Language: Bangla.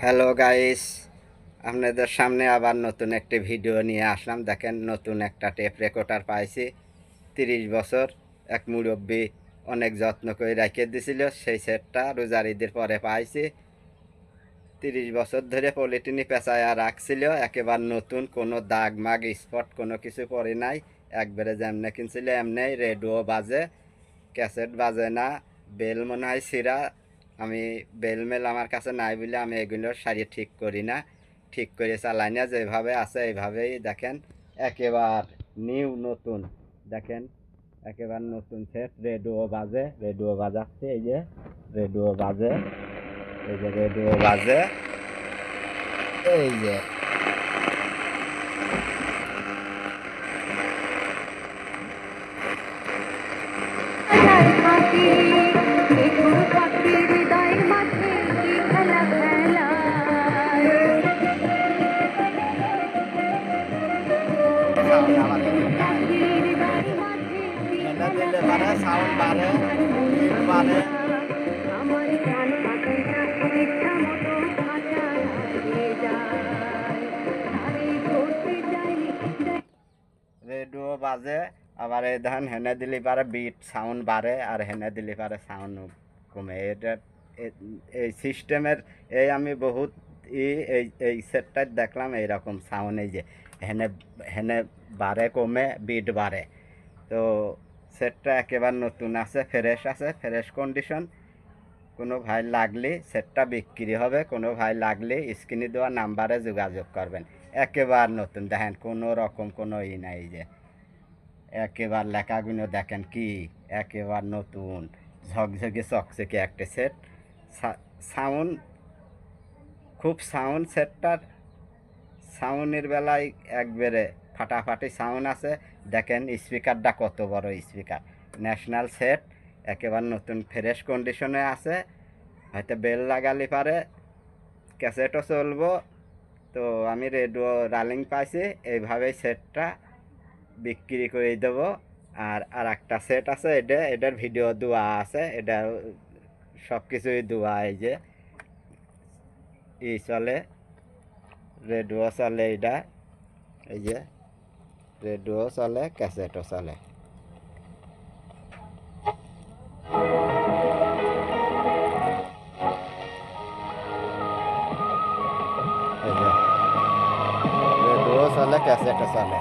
হ্যালো গাইস, আপনাদের সামনে আবার নতুন একটি ভিডিও নিয়ে আসলাম। দেখেন, নতুন একটা টেপ রেকর্ডার পাইছি। 30 বছর এক মুরব্বী অনেক যত্ন করে রেখে দিছিল। সেই সেটটা রোজার ঈদের পরে পাইছি। 30 বছর ধরে পলিথিনে পেঁচায়া রাখছিল, একেবারে নতুন, কোনো দাগ মাগ স্পট কোনো কিছু পড়ে নাই। একবারে যেমনে কিনছিল এমনি। রেডিও বাজে, ক্যাসেট বাজে না। বেল মনে হয় সিরা। আমি বেল মেল আমার কাছে নাই বলে আমি এগুলো সারিয়ে ঠিক করি না, ঠিক করে চালাই না। যেভাবে আছে এইভাবেই দেখেন, একেবার নিউ নতুন। দেখেন, একেবারে নতুন সেট। রেডিও বাজে, রেডিও বাজাচ্ছে, এই যে রেডিও বাজে, এই যে রেডিও বাজে, এই যে সাউন্ড বাড়ে, বাড়ে। রেডিও বাজে, আবার এই ধান হেনে দিলে পারে বিট সাউন্ড বাড়ে, আর হেনে দিলে পারে সাউন্ড কমে। এটা এই সিস্টেমের এই আমি বহুত এই এই সেটটাই দেখলাম এইরকম সাউন্ড। এই যে হেনে হেনে বাড়ে কমে, বিট বাড়ে। তো সেটটা একেবারে নতুন আছে, ফ্রেশ আছে, ফ্রেশ কন্ডিশন। কোনো ভাই লাগলে সেটটা বিক্রি হবে। কোনো ভাই লাগলে স্ক্রিনে দেওয়া নাম্বারে যোগাযোগ করবেন। একেবারে নতুন, দেখেন কোনো রকম কোনো নাই। যে একেবারে লেখাগুলো দেখেন কি, একেবারে নতুন, ঝকঝকে চকচকে একটা সেট। সাউন্ড খুব, সাউন্ড সেটটার সাউন্ডের বেলায় একবারে ফাটাফাটি সাউন্ড আছে। দেখেন স্পিকারটা কত বড় স্পিকার, ন্যাশনাল সেট, একেবারে নতুন ফ্রেশ কন্ডিশনে আছে। হয়তো বেল লাগালে পারে ক্যাসেটও চলবো। তো আমি রেডিও রানিং পাইছি, এইভাবেই সেটটা বিক্রি করে দেবো। আর একটা সেট আছে, এটার ভিডিও দেওয়া আছে, এটা সব কিছুই দেওয়া। এই যে চলে, রেডিও চলে, এটা এই যে রেডিও চলে, ক্যাসেটও চলে। এই যে রেডিও চলে, ক্যাসেটও চলে।